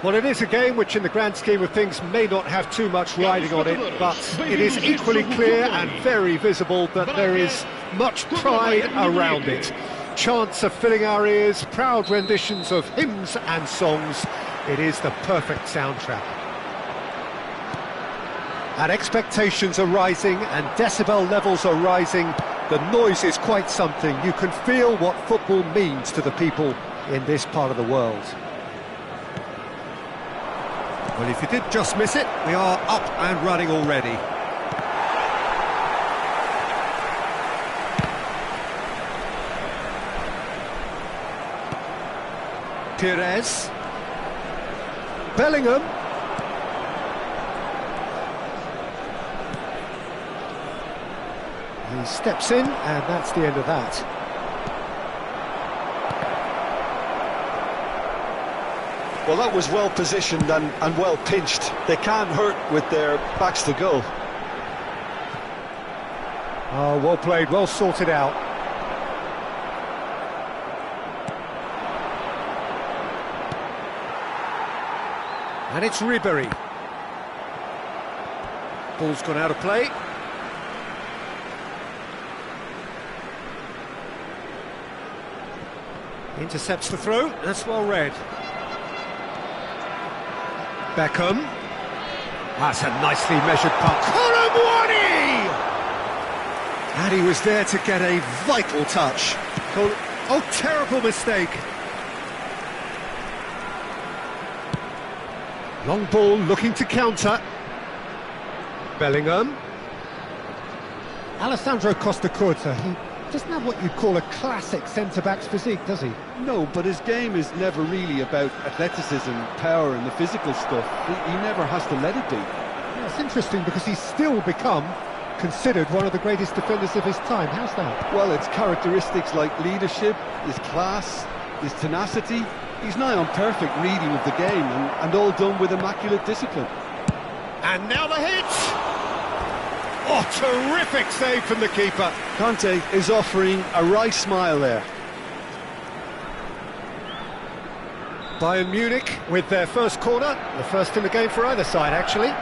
Well, it is a game which in the grand scheme of things may not have too much riding on it, but it is equally clear and very visible that there is much pride around it. Chants are filling our ears, proud renditions of hymns and songs. It is the perfect soundtrack. And expectations are rising and decibel levels are rising. The noise is quite something. You can feel what football means to the people in this part of the world. Well, if you did just miss it, we are up and running already. Pires. Bellingham. He steps in, and that's the end of that. Well, that was well positioned and well pinched. They can't hurt with their backs to goal. Oh, well played, well sorted out. And it's Ribery. Ball's gone out of play. Intercepts the throw, that's well read. Beckham. That's a nicely measured puck. Colomwani! And he was there to get a vital touch. Oh, terrible mistake. Long ball looking to counter. Bellingham. Alessandro Costa Curta, he doesn't have what you'd call a classic centre-back's physique, does he? No, but his game is never really about athleticism, power and the physical stuff. He never has to let it be. Yeah, it's interesting because he's still become considered one of the greatest defenders of his time. How's that? Well, it's characteristics like leadership, his class, his tenacity. He's nigh on perfect reading of the game and all done with immaculate discipline. And now the hit! Oh, terrific save from the keeper. Conte is offering a wry smile there. Bayern Munich with their first corner, the first in the game for either side, actually.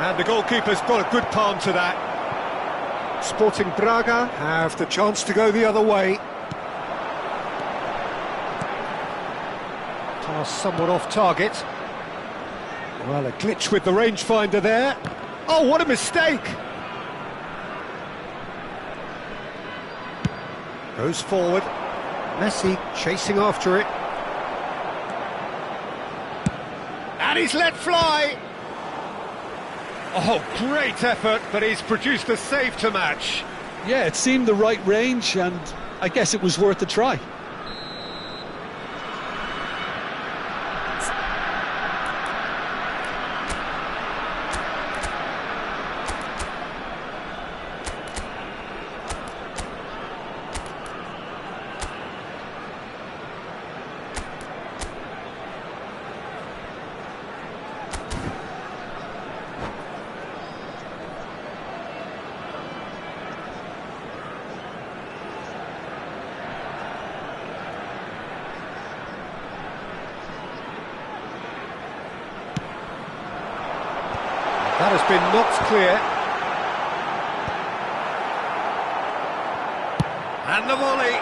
And the goalkeeper's got a good palm to that. Sporting Braga have the chance to go the other way. Pass somewhat off target. Well, a glitch with the rangefinder there. Oh, what a mistake! Goes forward. Messi chasing after it. And he's let fly! Oh, great effort, but he's produced a save to match. Yeah, it seemed the right range, and I guess it was worth a try. That has been knocked clear. And the volley.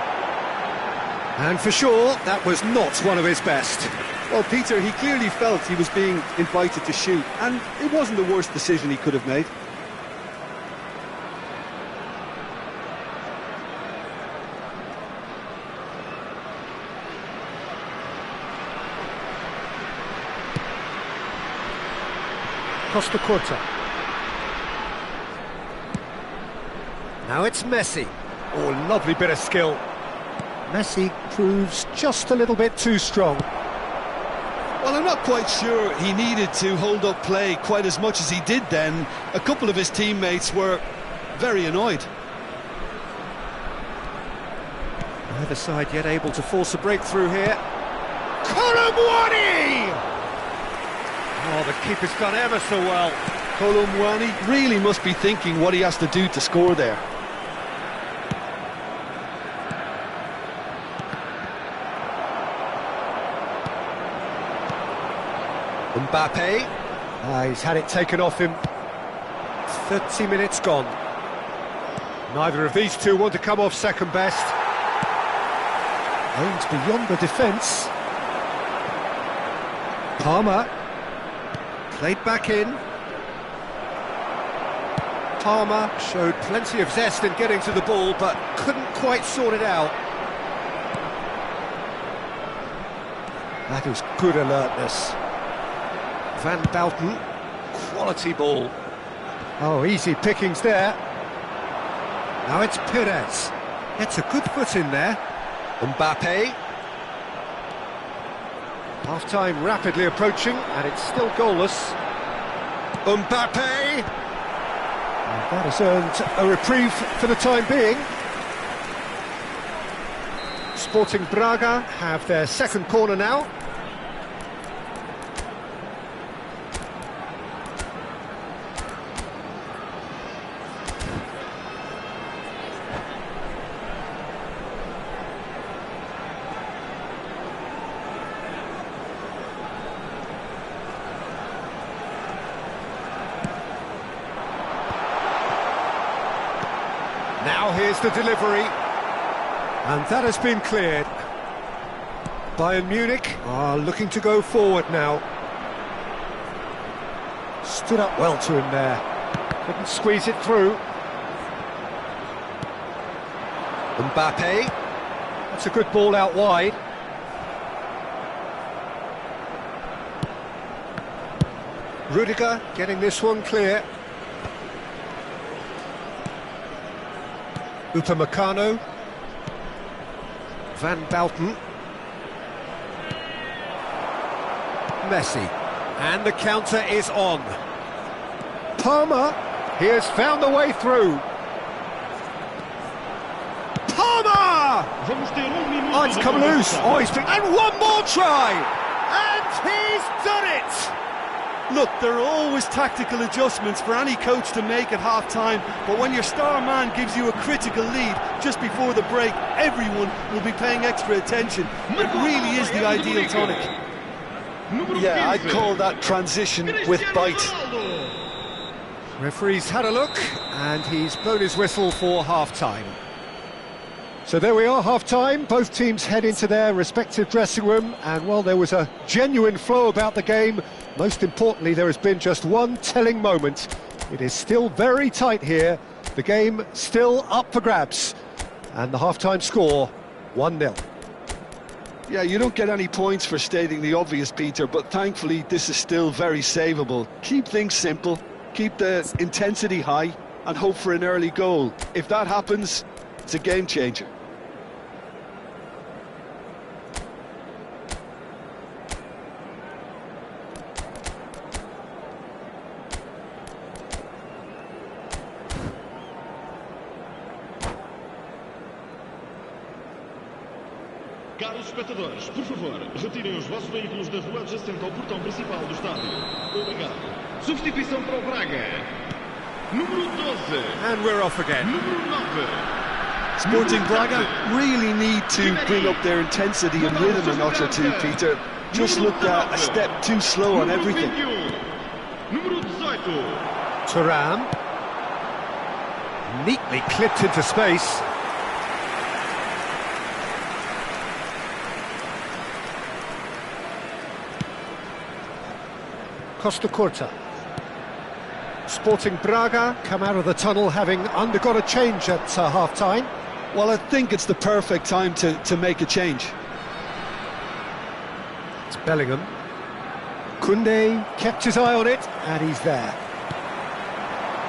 And for sure, that was not one of his best. Well, Peter, he clearly felt he was being invited to shoot, and it wasn't the worst decision he could have made. Costa Curta. Now it's Messi. Oh, lovely bit of skill. Messi proves just a little bit too strong. Well, I'm not quite sure he needed to hold up play quite as much as he did then. A couple of his teammates were very annoyed. Neither side yet able to force a breakthrough here. Colomwani! Oh, the keeper's done ever so well. Colomwani really must be thinking what he has to do to score there. Mbappe. He's had it taken off him. 30 minutes gone. Neither of these two want to come off second best. Aims beyond the defence. Palmer. Played back in. Palmer showed plenty of zest in getting to the ball, but couldn't quite sort it out. That is good alertness. Van Bouten, quality ball. Oh, easy pickings there. Now it's Perez. Gets a good foot in there. Mbappe. Half-time rapidly approaching, and it's still goalless. Mbappe! And that has earned a reprieve for the time being. Sporting Braga have their second corner now. Now here's the delivery, and that has been cleared. Bayern Munich are looking to go forward now. Stood up well to him there. Couldn't squeeze it through. Mbappe. That's a good ball out wide. Rudiger getting this one clear. Upamecano. Van Bouten. Messi. And the counter is on. Palmer. He has found the way through. Palmer! Oh, it's come loose. Oh, he's been... And one more try! And he's done it! Look, there are always tactical adjustments for any coach to make at half-time, but when your star man gives you a critical lead just before the break, everyone will be paying extra attention. It really is the ideal tonic. Yeah, I'd call that transition with bite. Referee's had a look, and he's blown his whistle for half-time. So there we are, half-time. Both teams head into their respective dressing room, and while there was a genuine flow about the game, most importantly, there has been just one telling moment. It is still very tight here. The game still up for grabs. And the half-time score, 1-0. Yeah, you don't get any points for stating the obvious, Peter, but thankfully this is still very savable. Keep things simple, keep the intensity high, and hope for an early goal. If that happens, it's a game changer. Caros espectadores, por favor, retirem os vossos veículos da rua adjacente ao portão principal do estádio. Obrigado. Substituição para o Braga. Número 12. And we're off again. Número 9. Sporting Braga really need to bring up their intensity and rhythm a notch or two, Peter. Just looked a step too slow on everything. Número 18. Thuram. Neatly clipped into space. Costa Curta. Sporting Braga come out of the tunnel having undergone a change at half-time. Well, I think it's the perfect time to make a change. It's Bellingham. Koundé kept his eye on it, and he's there.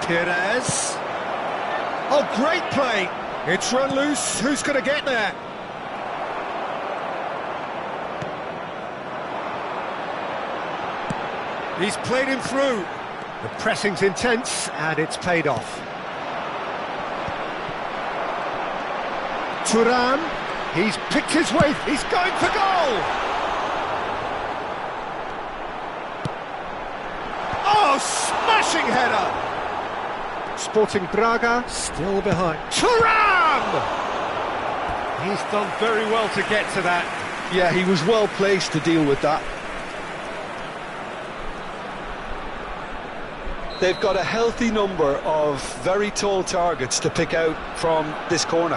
Perez. Oh, great play. It's run loose. Who's going to get there? He's played him through. The pressing's intense, and it's paid off. Thuram, he's picked his way, he's going for goal! Oh, smash! Smashing header! Sporting Braga still behind. Thuram! He's done very well to get to that. Yeah, he was well placed to deal with that. They've got a healthy number of very tall targets to pick out from this corner.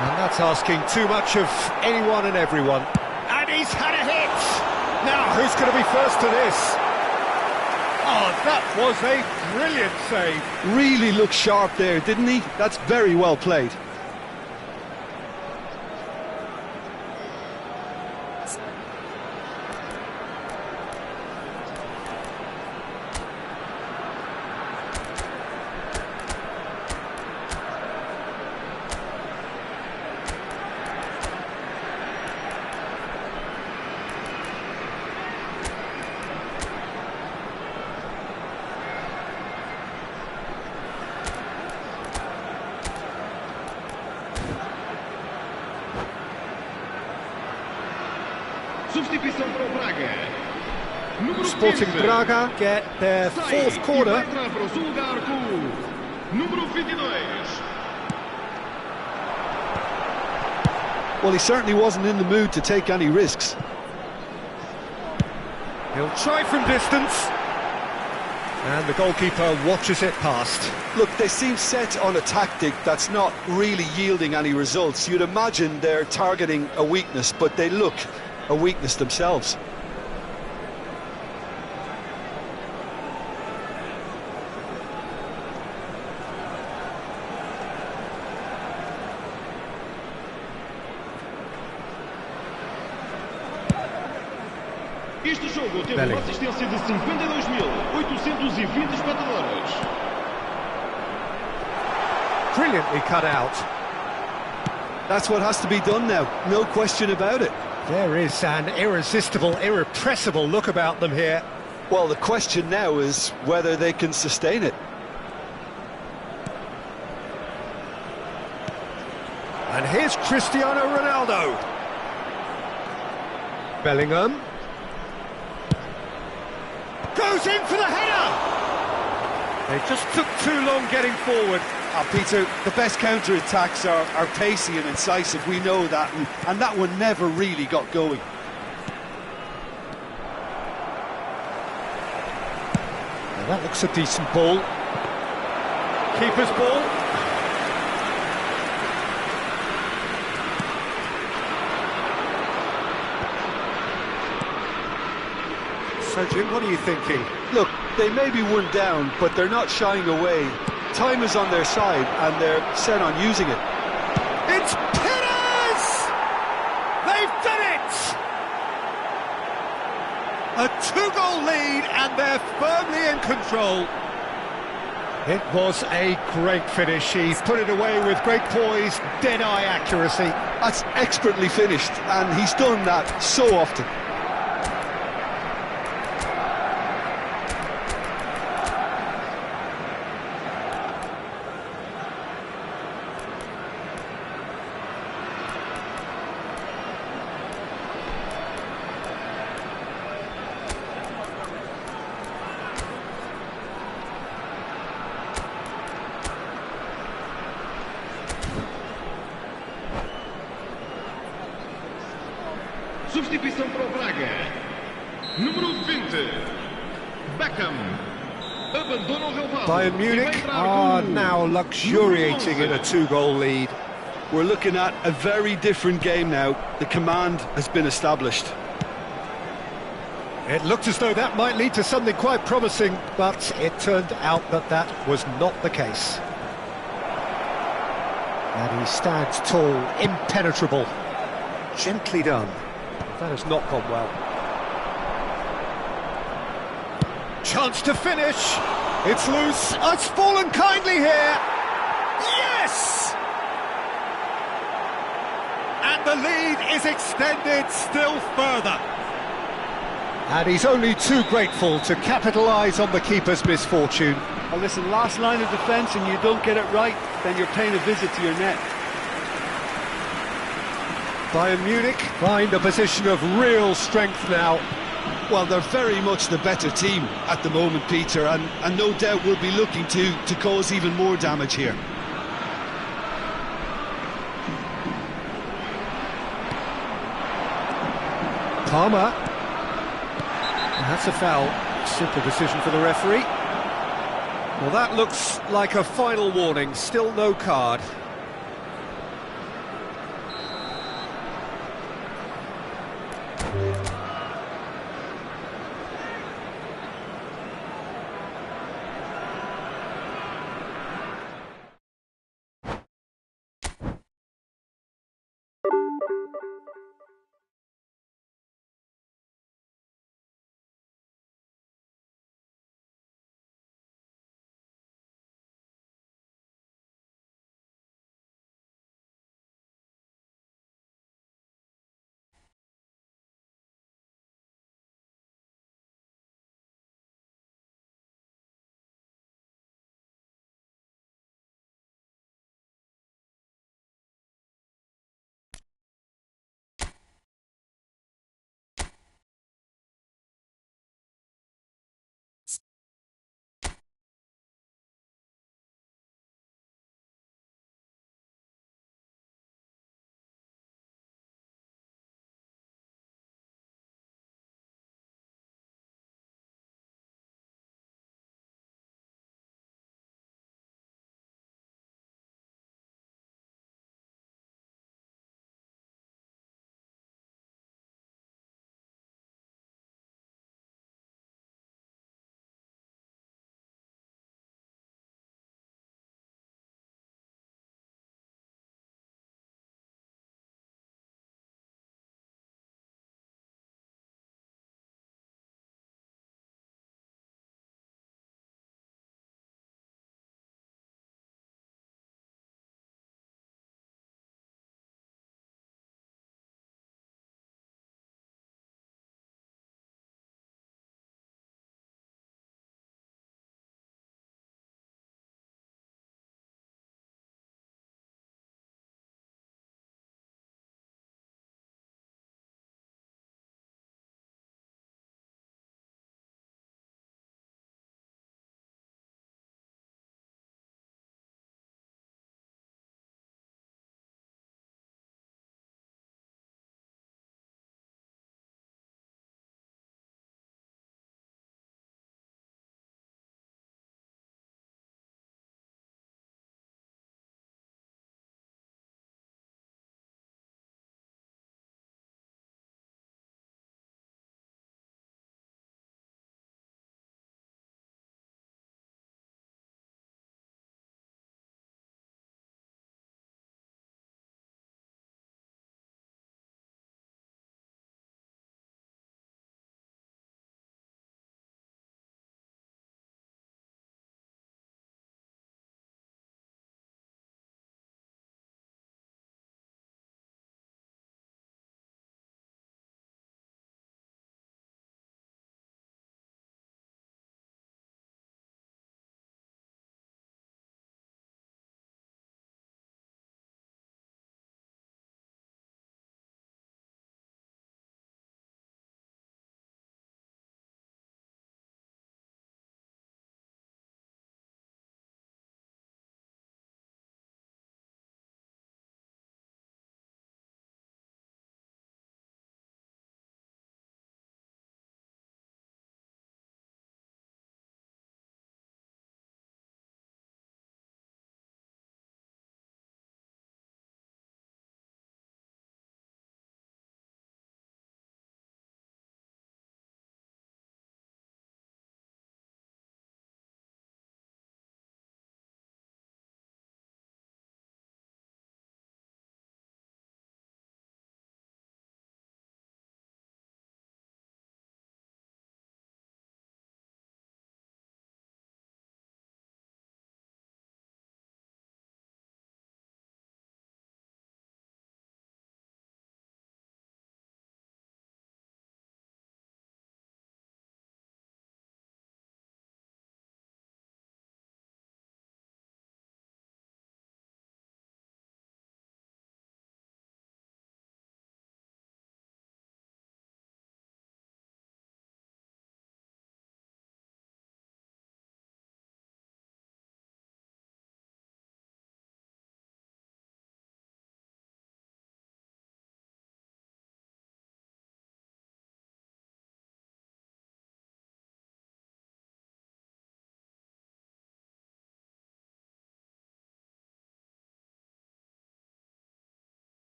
And that's asking too much of anyone and everyone. And he's had a hit! Now, who's going to be first to this? Oh, that was a brilliant save. Really looked sharp there, didn't he? That's very well played. Substituição para o Braga. Número Sporting 15. Braga get their fourth Sai corner. e vai entrar para o seu lugar com o número 22. Well, he certainly wasn't in the mood to take any risks. He'll try from distance. And the goalkeeper watches it past. Look, they seem set on a tactic that's not really yielding any results. You'd imagine they're targeting a weakness, but they look a weakness themselves. Este jogo teve Belly. uma assistência de 52.820 espectadores. Brilliantly cut out. That's what has to be done now, no question about it. There is an irresistible, irrepressible look about them here. Well, the question now is whether they can sustain it. And here's Cristiano Ronaldo. Bellingham. Goes in for the header! They just took too long getting forward. Peter, the best counter-attacks are pacey and incisive, we know that, and that one never really got going. Now that looks a decent ball. Keeper's ball. So, Jim, what are you thinking? Look, they may be one down, but they're not shying away. Time is on their side, and they're set on using it. It's Pires! They've done it! A two-goal lead, and they're firmly in control. It was a great finish. He's put it away with great poise, dead-eye accuracy. That's expertly finished, and he's done that so often. Substituição para o Braga. Número 20. Beckham. Abandona o relvado. Bayern Munich are now luxuriating in a two-goal lead. We're looking at a very different game now. The command has been established. It looked as though that might lead to something quite promising, but it turned out that that was not the case. And he stands tall, impenetrable. Gently done. That has not gone well. Chance to finish. It's loose. It's fallen kindly here. Yes! And the lead is extended still further. And he's only too grateful to capitalise on the keeper's misfortune. Well, listen, last line of defence and you don't get it right, then you're paying a visit to your net. Bayern Munich find a position of real strength now. Well, they're very much the better team at the moment, Peter, and no doubt will be looking to cause even more damage here. Palmer. And that's a foul. Simple decision for the referee. Well, that looks like a final warning. Still no card.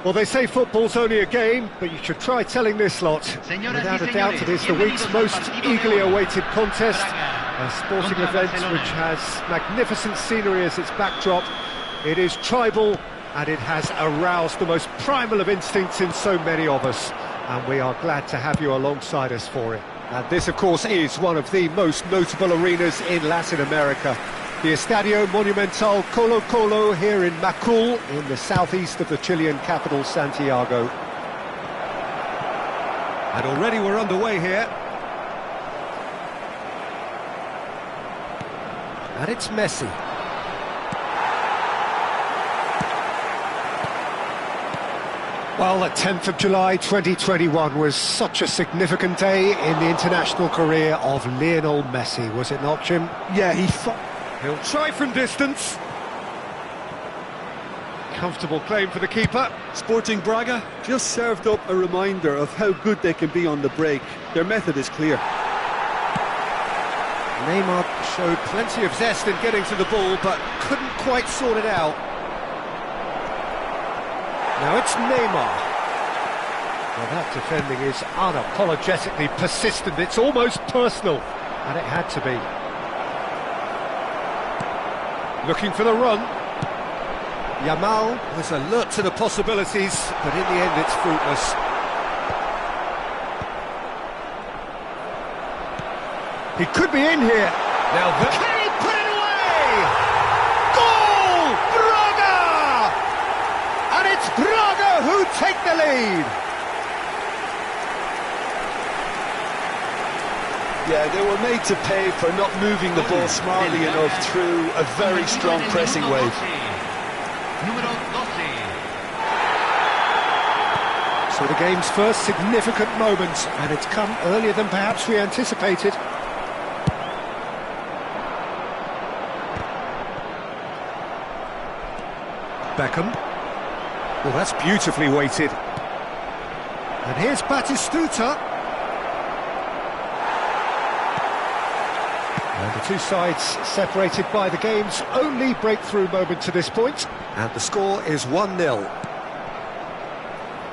Well, they say football's only a game, but you should try telling this lot. Without a doubt, it is the week's most eagerly awaited contest. A sporting event which has magnificent scenery as its backdrop. It is tribal, and it has aroused the most primal of instincts in so many of us. And we are glad to have you alongside us for it. And this, of course, is one of the most notable arenas in Latin America. The Estadio Monumental Colo Colo here in Macul, in the southeast of the Chilean capital, Santiago. And already we're underway here. And it's Messi. Well, the 10th of July 2021 was such a significant day in the international career of Lionel Messi, was it not, Jim? Yeah, He'll try from distance. Comfortable claim for the keeper. Sporting Braga just served up a reminder of how good they can be on the break. Their method is clear. Neymar showed plenty of zest in getting to the ball, but couldn't quite sort it out. Now it's Neymar. Well, that defending is unapologetically persistent. It's almost personal, and it had to be. Looking for the run. Yamal was alert to the possibilities, but in the end it's fruitless. He could be in here. Now can he put it away? Goal! Braga! And it's Braga who take the lead. Yeah, they were made to pay for not moving the ball smartly enough through a very strong pressing wave. So the game's first significant moment, and it's come earlier than perhaps we anticipated. Beckham. Well, that's beautifully weighted. And here's Batistuta. And the two sides separated by the game's only breakthrough moment to this point. And the score is 1-0.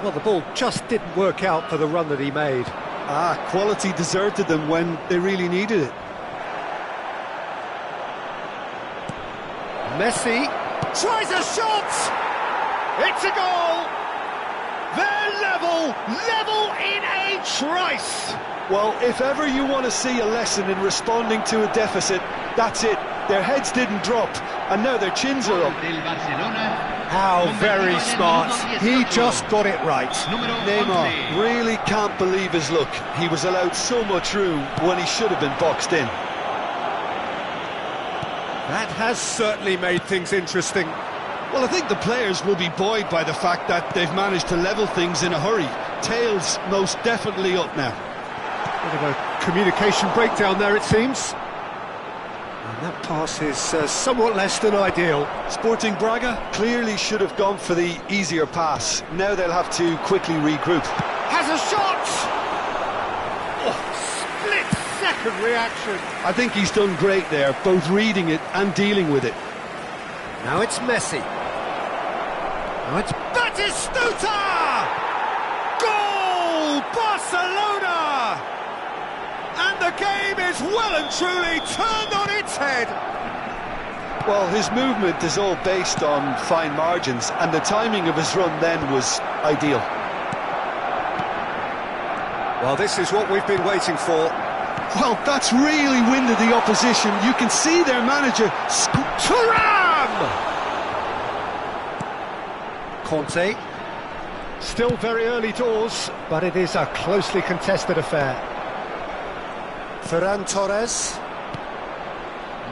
Well, the ball just didn't work out for the run that he made. Quality deserted them when they really needed it. Messi tries a shot! It's a goal! They're level in a trice! Well, if ever you want to see a lesson in responding to a deficit, that's it. Their heads didn't drop, and now their chins are up. How very smart. He just got it right. Neymar really can't believe his luck. He was allowed so much room when he should have been boxed in. That has certainly made things interesting. Well, I think the players will be buoyed by the fact that they've managed to level things in a hurry. Tails most definitely up now. Bit of a communication breakdown there, it seems. And that pass is somewhat less than ideal. Sporting Braga clearly should have gone for the easier pass. Now they'll have to quickly regroup. Has a shot! Oh, split-second reaction. I think he's done great there, both reading it and dealing with it. Now it's Messi. Now it's Batistuta! Goal! Barcelona! And the game is well and truly turned on its head. Well, his movement is all based on fine margins, and the timing of his run then was ideal. Well, this is what we've been waiting for. Well, that's really winded the opposition. You can see their manager... Thuram! Conte. Still very early doors, but it is a closely contested affair. Ferran Torres.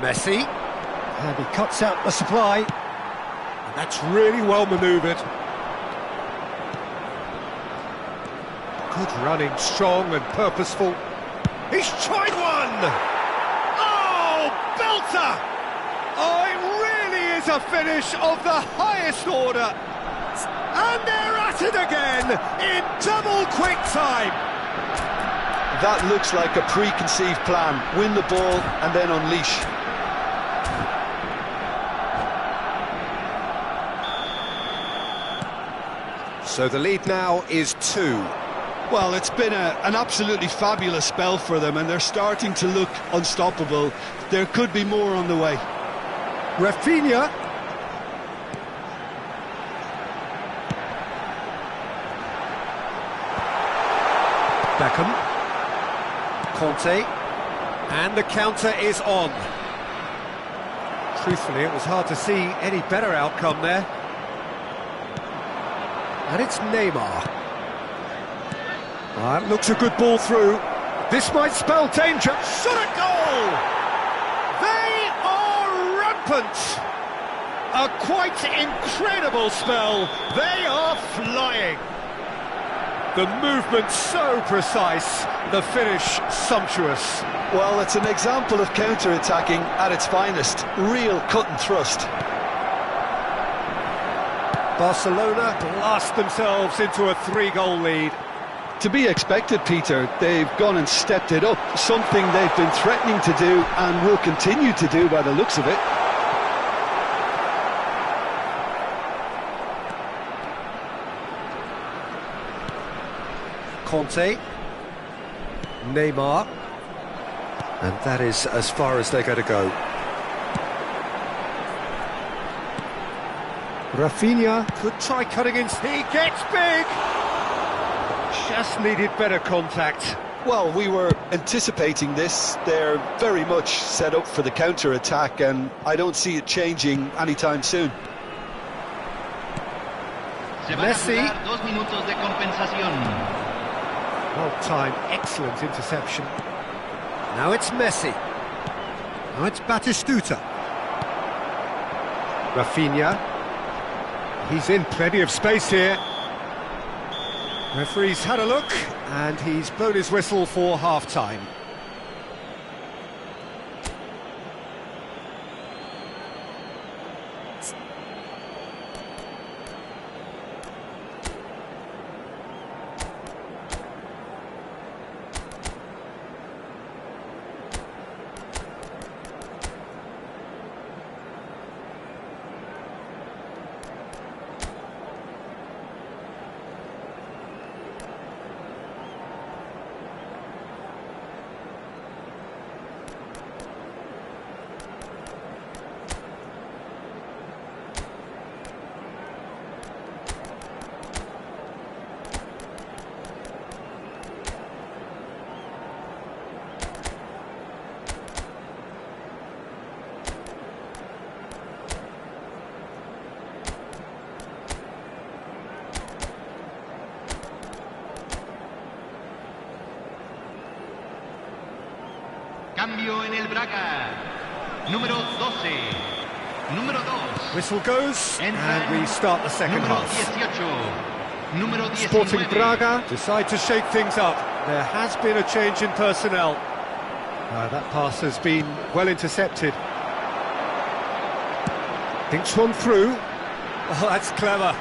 Messi. And he cuts out the supply. And that's really well manoeuvred. Good running, strong and purposeful. He's tried one! Oh, belter! Oh, it really is a finish of the highest order. And they're at it again in double quick time. That looks like a preconceived plan. Win the ball and then unleash. So the lead now is 2. Well, it's been an absolutely fabulous spell for them, and they're starting to look unstoppable. There could be more on the way. Rafinha. Beckham. Conte. And the counter is on. Truthfully, it was hard to see any better outcome there. And it's Neymar. That looks a good ball through. This might spell danger. Shot at goal! They are rampant! A quite incredible spell. They are flying. The movement so precise, the finish sumptuous. Well, it's an example of counter-attacking at its finest. Real cut and thrust. Barcelona blast themselves into a 3-goal lead. To be expected, Peter. They've gone and stepped it up. Something they've been threatening to do and will continue to do by the looks of it. Conte. Neymar. And that is as far as they're going to go. Rafinha could try cutting in. He gets big! Just needed better contact. Well, we were anticipating this. They're very much set up for the counter-attack, and I don't see it changing anytime soon. Messi. 2 minutos de compensación. Well-timed, excellent interception. Now it's Messi. Now it's Batistuta. Rafinha. He's in plenty of space here. Referee's had a look, and he's blown his whistle for half-time. Cambio en el Braga. Número 12. Número 2. Whistle goes, and we start the second Número half. 18. Número 19. Sporting Braga decide to shake things up. There has been a change in personnel. That pass has been well intercepted. Thinks one through. Oh, that's clever.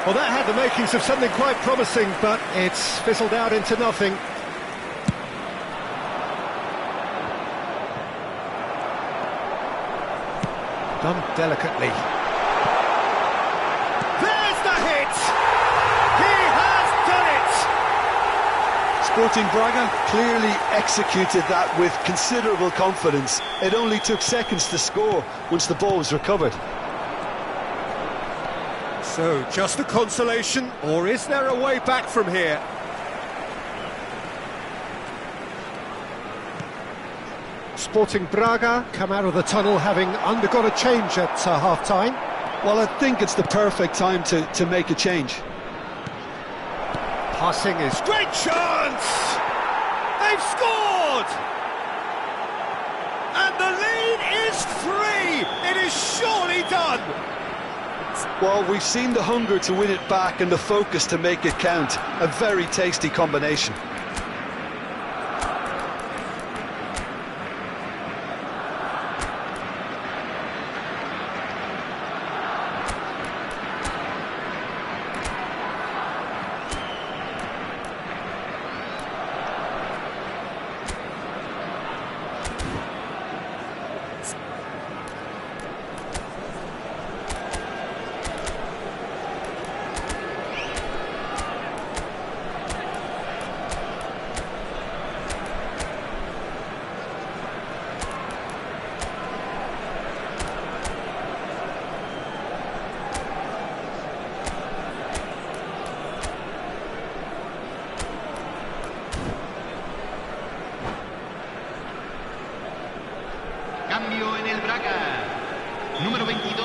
Well, that had the makings of something quite promising, but it's fizzled out into nothing. Done delicately. There's the hit! He has done it! Sporting Braga clearly executed that with considerable confidence. It only took seconds to score once the ball was recovered. So, just a consolation, or is there a way back from here? Sporting Braga come out of the tunnel having undergone a change at half-time. Well, I think it's the perfect time to make a change. Passing is... Great chance! They've scored! And the lead is 3! It is surely done! Well, we've seen the hunger to win it back and the focus to make it count. A very tasty combination. Cambio en el Braga. Número 22.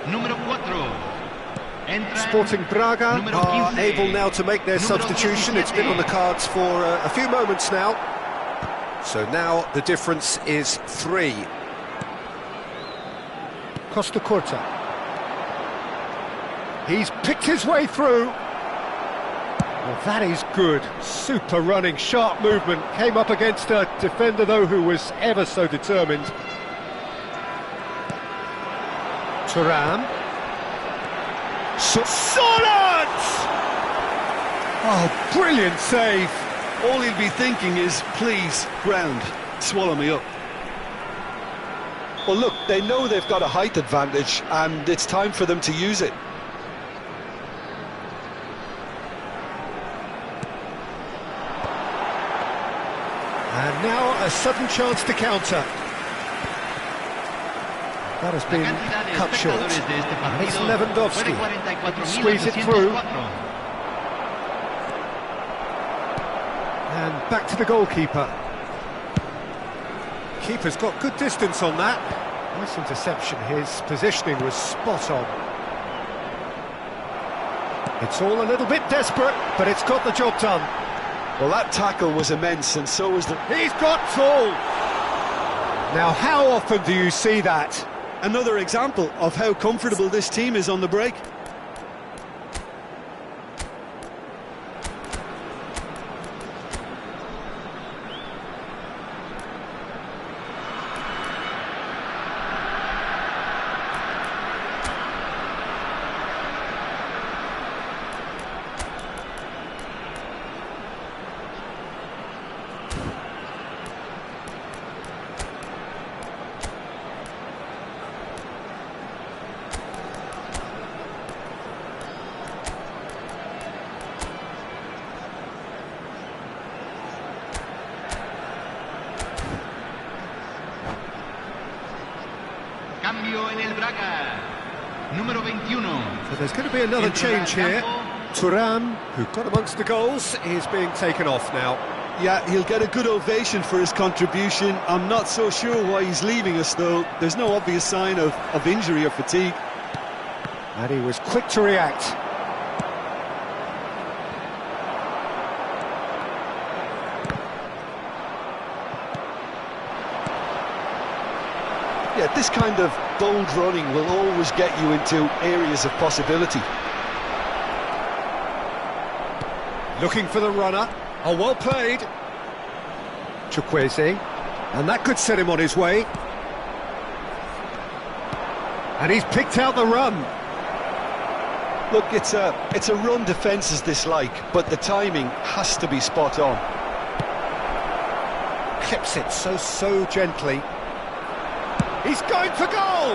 Número 4. Sporting Braga are able now to make their substitution. It's been on the cards for a few moments now. So now the difference is 3. Costa Curta. He's picked his way through. Well, that is good. Super running, sharp movement. Came up against a defender, though, who was ever so determined. Thuram. Solid! Oh, brilliant save. All he'll be thinking is, please, ground, swallow me up. Well, look, they know they've got a height advantage, and it's time for them to use it. And now a sudden chance to counter. That has been cut short. And it's Lewandowski. Squeeze it through. And back to the goalkeeper. Keeper's got good distance on that. Nice interception. His positioning was spot on. It's all a little bit desperate, but it's got the job done. Well, that tackle was immense, and so was the... He's got full! Now, how often do you see that? Another example of how comfortable this team is on the break. Cambio en el Braga. Número 21. So there's going to be another change here. Thuram, who got amongst the goals, is being taken off now. Yeah, he'll get a good ovation for his contribution. I'm not so sure why he's leaving us, though. There's no obvious sign of injury or fatigue. And he was quick to react. Yeah, this kind of bold running will always get you into areas of possibility. Looking for the runner. Oh, well played. Chukwueze. And that could set him on his way. And he's picked out the run. Look, it's a run defences dislike, but the timing has to be spot on. Clips it so gently. He's going for goal!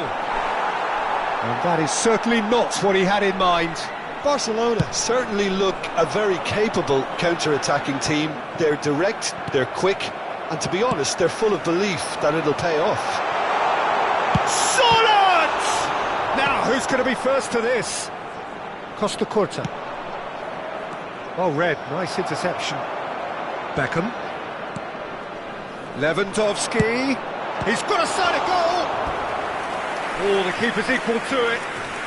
And that is certainly not what he had in mind. Barcelona certainly look a very capable counter-attacking team. They're direct, they're quick, and to be honest, they're full of belief that it'll pay off. Solid! Now, who's going to be first to this? Costa Curta. Well read, nice interception. Beckham. Lewandowski. He's got a sight of goal! Oh, the keeper's equal to it.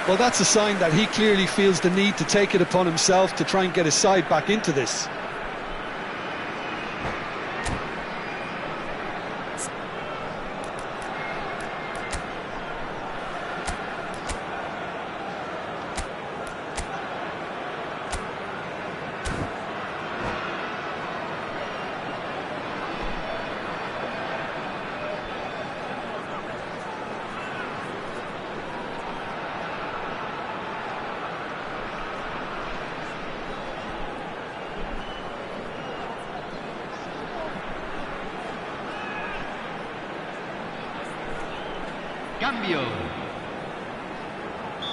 Well, that's a sign that he clearly feels the need to take it upon himself to try and get his side back into this. Cambio.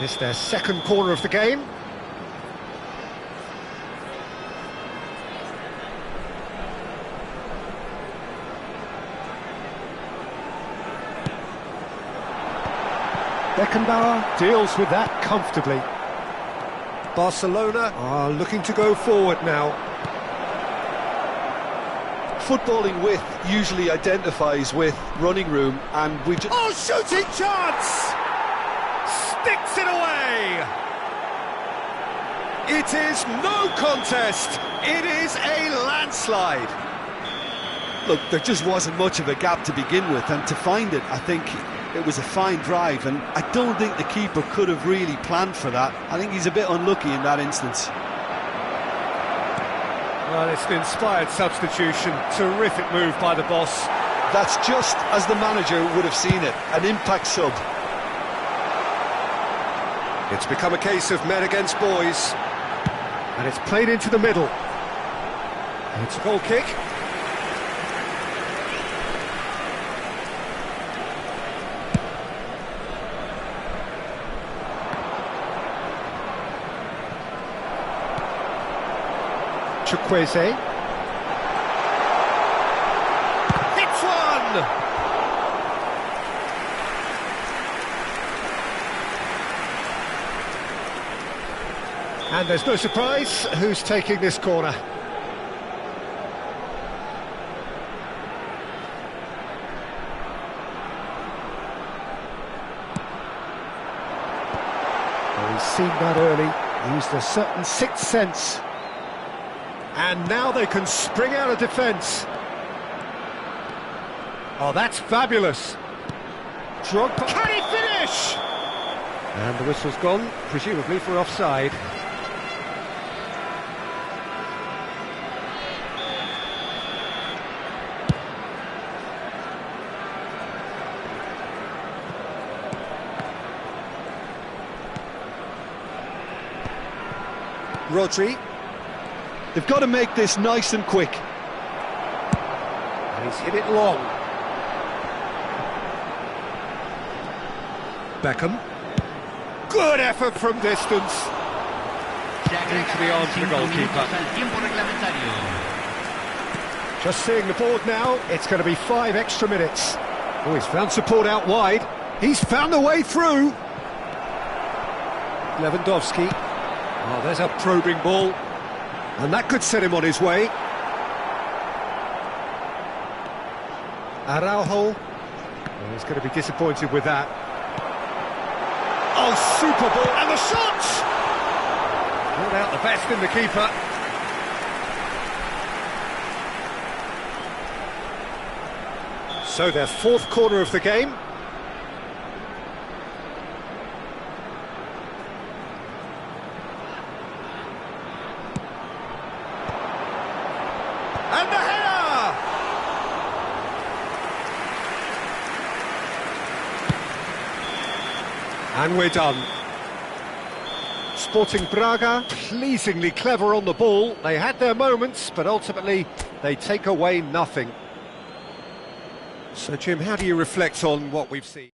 This is their second corner of the game. Beckenbauer deals with that comfortably. Barcelona are looking to go forward now. footballing width usually identifies with running room, and we've just... Oh, shooting chance! Sticks it away! It is no contest. It is a landslide. Look, there just wasn't much of a gap to begin with, and to find it, I think it was a fine drive, and I don't think the keeper could have really planned for that. I think he's a bit unlucky in that instance. Well, it's an inspired substitution. Terrific move by the boss. That's just as the manager would have seen it, an impact sub. It's become a case of men against boys. And it's played into the middle. It's a goal kick. Chukwueze. Hits one! And there's no surprise who's taking this corner. Well, he's seen that early, used a certain sixth sense. And now they can spring out of defence. Oh, that's fabulous. Drogba. Can he finish? And the whistle's gone, presumably for offside. Rodri. They've got to make this nice and quick. And he's hit it long. Beckham. Good effort from distance. Into the arms of the goalkeeper. Just seeing the board now, it's going to be 5 extra minutes. Oh, he's found support out wide. He's found a way through. Lewandowski. Oh, there's a probing ball. And that could set him on his way. Araujo. Oh, he's going to be disappointed with that. Oh, super ball. And the shot! Brought out the best in the keeper. So their 4th corner of the game. And the header! And we're done. Sporting Braga, pleasingly clever on the ball. They had their moments, but ultimately they take away nothing. So, Jim, how do you reflect on what we've seen?